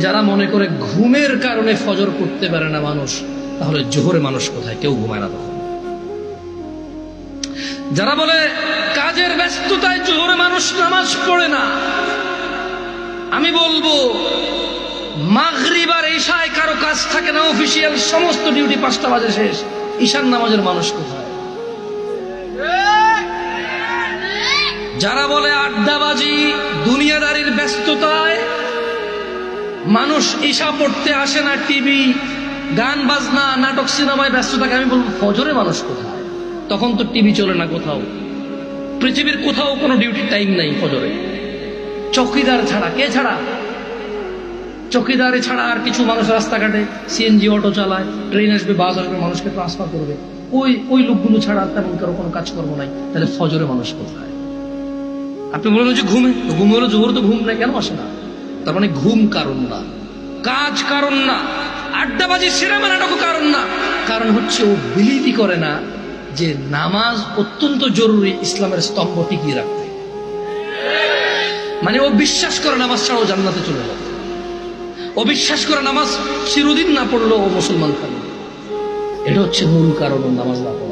যারা মনে করে ঘুমের কারণে ফজর করতে পারে না মানুষ, তাহলে জোহরে মানুষ কোথায়? কেউ ঘুমায় না তখন। যারা বলে কাজের ব্যস্ততায় জোহরে মানুষ নামাজ পড়ে না, আমি বলবো মাগরিব আর ঈশায় কারো কাজ থাকে না, অফিসিয়াল সমস্ত ডিউটি 5টা বাজে শেষ, ঈশার নামাজের মানুষ কোথায়? যারা বলে আড্ডাবাজি দুনিয়াদারির ব্যস্ততায় মানুষ ঈশা পড়তে আসে না, টিভি গান বাজনা নাটক সিনেমায় ব্যস্ত থাকে, আমি বলবো ফজরে মানুষ কোথায়? তখন তো টিভি চলে না কোথাও, পৃথিবীর কোথাও কোনো ডিউটির টাইম নাই ফজরে। চৌকিদার ছাড়া, কে ছাড়া? চৌকিদারে ছাড়া আর কিছু মানুষ রাস্তাঘাটে সিএনজি অটো চালায়, ট্রেন আসবে বাস আসবে মানুষকে ট্রান্সফার করবে, ওই লোকগুলো ছাড়া তেমন কারো কোনো কাজকর্ম নাই। তাহলে ফজরে মানুষ কোথায়? আপনি বলেন যে ঘুমে, তো ঘুম হলো জোহর, তো ঘুম নাই কেন আসে না? তার মানে ঘুম কারণ না, কাজ কারণ না, আড্ডাবাজি সিনেমা নাটকও কারণ না। কারণ হচ্ছে ও বিলিভই করে না যে নামাজ অত্যন্ত জরুরি ইসলামের স্তম্ভ টিকিয়ে রাখতে। মানে ও বিশ্বাস করে নামাজ ছাড়াও জান্নাতে চলে যাবে, ও বিশ্বাস করে নামাজ চিরদিন না পড়লেও ও মুসলমান থাকবে। এটা হচ্ছে মূল কারণ নামাজ না পড়া।